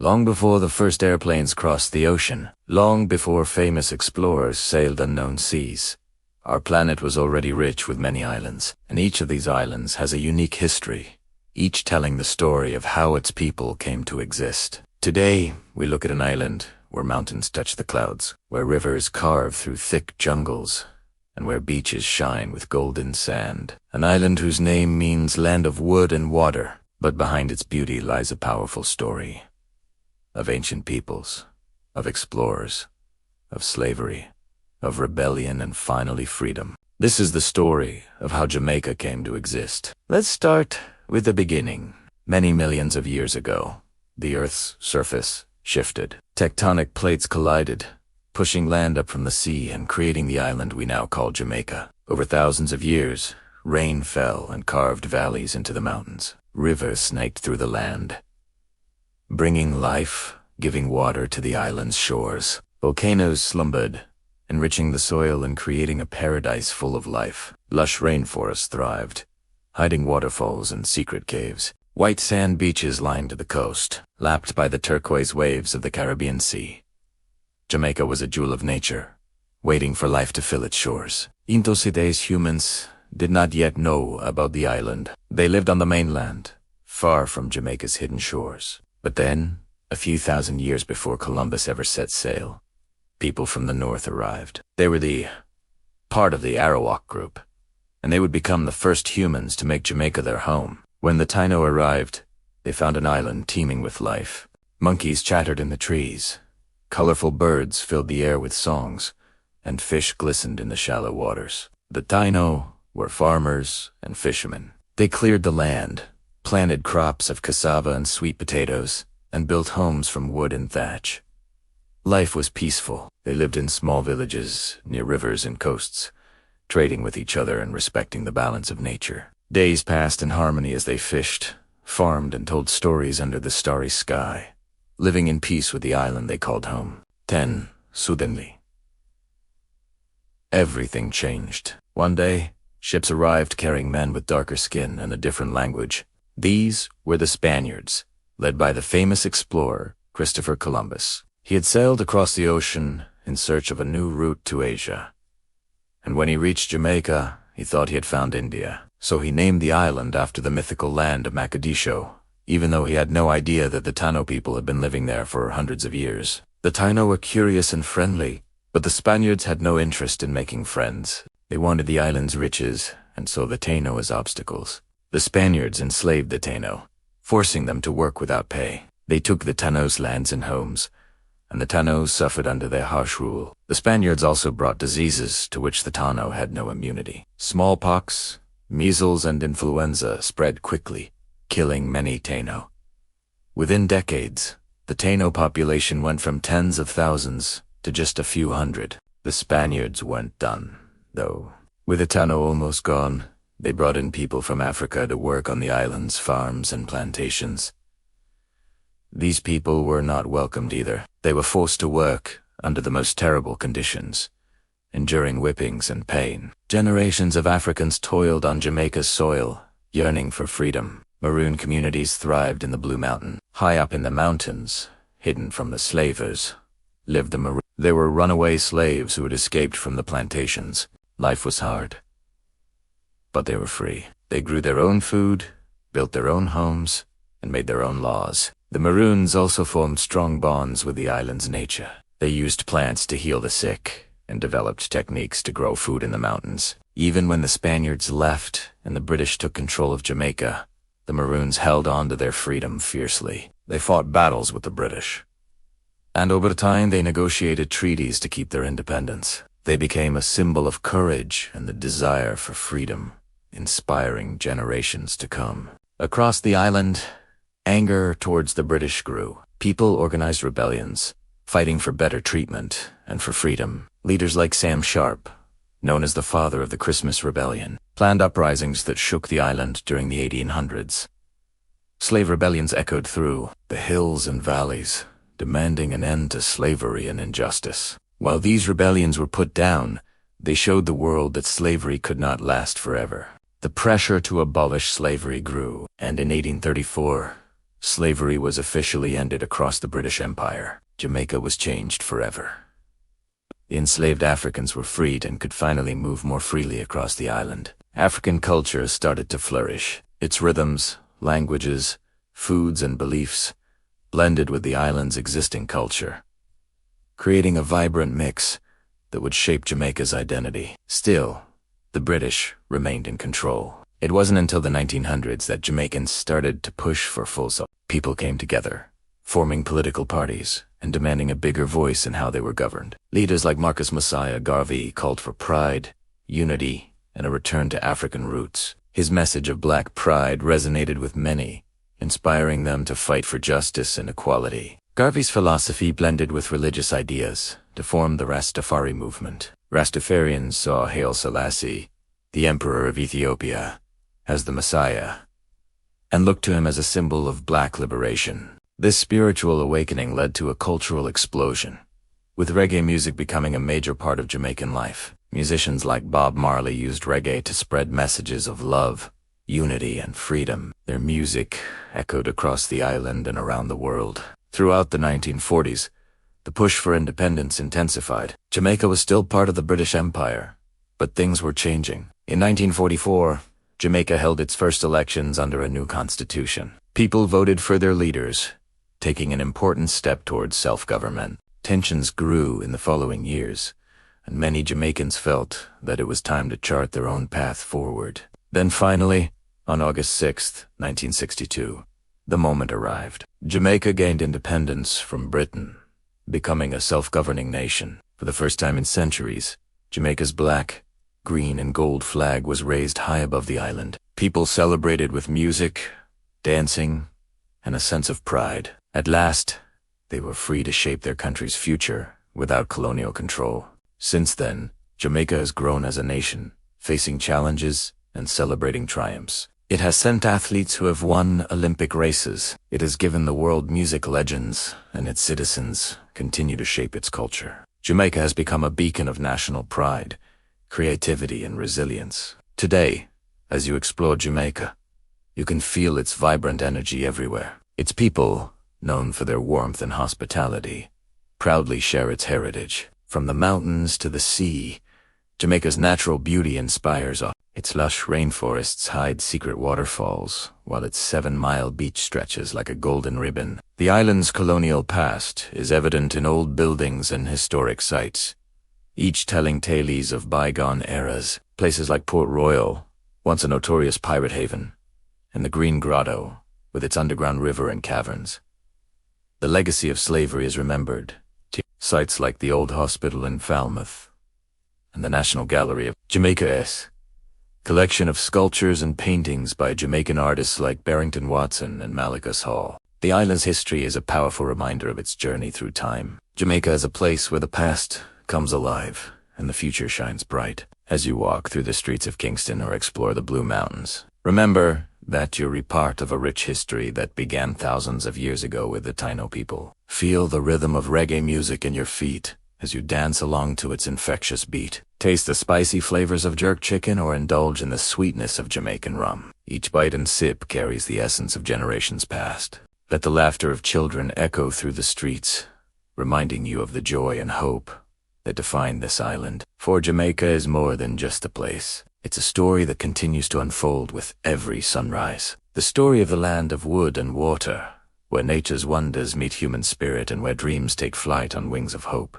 Long before the first airplanes crossed the ocean, long before famous explorers sailed unknown seas, our planet was already rich with many islands, and each of these islands has a unique history, each telling the story of how its people came to exist. Today, we look at an island where mountains touch the clouds, where rivers carve through thick jungles, and where beaches shine with golden sand. An island whose name means land of wood and water, but behind its beauty lies a powerful story of ancient peoples, of explorers, of slavery, of rebellion, and finally freedom. This is the story of how Jamaica came to exist. Let's start with the beginning. Many millions of years ago, the Earth's surface shifted. Tectonic plates collided, pushing land up from the sea and creating the island we now call Jamaica. Over thousands of years, rain fell and carved valleys into the mountains. Rivers snaked through the land, bringing life, giving water to the island's shores. Volcanoes slumbered, enriching the soil and creating a paradise full of life. Lush rainforests thrived, hiding waterfalls and secret caves. White sand beaches lined the coast, lapped by the turquoise waves of the Caribbean Sea. Jamaica was a jewel of nature, waiting for life to fill its shores. In those days, humans did not yet know about the island. They lived on the mainland, far from Jamaica's hidden shores. But then, a few thousand years before Columbus ever set sail, people from the north arrived. They were part of the Arawak group, and they would become the first humans to make Jamaica their home. When the Taino arrived, they found an island teeming with life. Monkeys chattered in the trees, colorful birds filled the air with songs, and fish glistened in the shallow waters. The Taino were farmers and fishermen. They cleared the land, planted crops of cassava and sweet potatoes, and built homes from wood and thatch. Life was peaceful. They lived in small villages near rivers and coasts, trading with each other and respecting the balance of nature. Days passed in harmony as they fished, farmed, and told stories under the starry sky, living in peace with the island they called home. Then, suddenly, everything changed. One day, ships arrived carrying men with darker skin and a different language. These were the Spaniards, led by the famous explorer Christopher Columbus. He had sailed across the ocean in search of a new route to Asia. And when he reached Jamaica, he thought he had found India. So he named the island after the mythical land of Mogadishu, even though he had no idea that the Taino people had been living there for hundreds of years. The Taino were curious and friendly, but the Spaniards had no interest in making friends. They wanted the island's riches, and saw the Taino as obstacles. The Spaniards enslaved the Taino, forcing them to work without pay. They took the Taino's lands and homes, and the Taino suffered under their harsh rule. The Spaniards also brought diseases to which the Taino had no immunity. Smallpox, measles, and influenza spread quickly, killing many Taino. Within decades, the Taino population went from tens of thousands to just a few hundred. The Spaniards weren't done, though. With the Taino almost gone, they brought in people from Africa to work on the island's farms and plantations. These people were not welcomed either. They were forced to work under the most terrible conditions, enduring whippings and pain. Generations of Africans toiled on Jamaica's soil, yearning for freedom. Maroon communities thrived in the Blue Mountain. High up in the mountains, hidden from the slavers, lived the Maroons. They were runaway slaves who had escaped from the plantations. Life was hard, but they were free. They grew their own food, built their own homes, and made their own laws. The Maroons also formed strong bonds with the island's nature. They used plants to heal the sick and developed techniques to grow food in the mountains. Even when the Spaniards left and the British took control of Jamaica, the Maroons held on to their freedom fiercely. They fought battles with the British, and over time they negotiated treaties to keep their independence. They became a symbol of courage and the desire for freedom, inspiring generations to come. Across the island, anger towards the British grew. People organized rebellions, fighting for better treatment and for freedom. Leaders like Sam Sharp, known as the father of the Christmas Rebellion, planned uprisings that shook the island during the 1800s. Slave rebellions echoed through the hills and valleys, demanding an end to slavery and injustice. While these rebellions were put down, they showed the world that slavery could not last forever. The pressure to abolish slavery grew, and in 1834, slavery was officially ended across the British Empire. Jamaica was changed forever. The enslaved Africans were freed and could finally move more freely across the island. African culture started to flourish. Its rhythms, languages, foods, and beliefs blended with the island's existing culture, creating a vibrant mix that would shape Jamaica's identity. Still, the British remained in control. It wasn't until the 1900s that Jamaicans started to push for full self. People came together, forming political parties and demanding a bigger voice in how they were governed. Leaders like Marcus Messiah Garvey called for pride, unity, and a return to African roots. His message of black pride resonated with many, inspiring them to fight for justice and equality. Garvey's philosophy blended with religious ideas to form the Rastafari movement. Rastafarians saw Haile Selassie, the Emperor of Ethiopia, as the Messiah, and looked to him as a symbol of black liberation. This spiritual awakening led to a cultural explosion, with reggae music becoming a major part of Jamaican life. Musicians like Bob Marley used reggae to spread messages of love, unity, and freedom. Their music echoed across the island and around the world. Throughout the 1940s, the push for independence intensified. Jamaica was still part of the British Empire, but things were changing. In 1944, Jamaica held its first elections under a new constitution. People voted for their leaders, taking an important step towards self-government. Tensions grew in the following years, and many Jamaicans felt that it was time to chart their own path forward. Then finally, on August 6, 1962, the moment arrived. Jamaica gained independence from Britain, becoming a self-governing nation. For the first time in centuries, Jamaica's black, green, and gold flag was raised high above the island. People celebrated with music, dancing, and a sense of pride. At last, they were free to shape their country's future without colonial control. Since then, Jamaica has grown as a nation, facing challenges and celebrating triumphs. It has sent athletes who have won Olympic races. It has given the world music legends, and its citizens continue to shape its culture. Jamaica has become a beacon of national pride, creativity, and resilience. Today, as you explore Jamaica, you can feel its vibrant energy everywhere. Its people, known for their warmth and hospitality, proudly share its heritage. From the mountains to the sea, Jamaica's natural beauty inspires awe. Its lush rainforests hide secret waterfalls, while its 7-mile beach stretches like a golden ribbon. The island's colonial past is evident in old buildings and historic sites, each telling tales of bygone eras. Places like Port Royal, once a notorious pirate haven, and the Green Grotto, with its underground river and caverns. The legacy of slavery is remembered. Sites like the Old Hospital in Falmouth and the National Gallery of Jamaica's collection of sculptures and paintings by Jamaican artists like Barrington Watson and Malacus Hall. The island's history is a powerful reminder of its journey through time. Jamaica is a place where the past comes alive and the future shines bright. As you walk through the streets of Kingston or explore the Blue Mountains, remember that you're a part of a rich history that began thousands of years ago with the Taino people. Feel the rhythm of reggae music in your feet as you dance along to its infectious beat. Taste the spicy flavors of jerk chicken or indulge in the sweetness of Jamaican rum. Each bite and sip carries the essence of generations past. Let the laughter of children echo through the streets, reminding you of the joy and hope that define this island. For Jamaica is more than just a place. It's a story that continues to unfold with every sunrise. The story of the land of wood and water, where nature's wonders meet human spirit and where dreams take flight on wings of hope.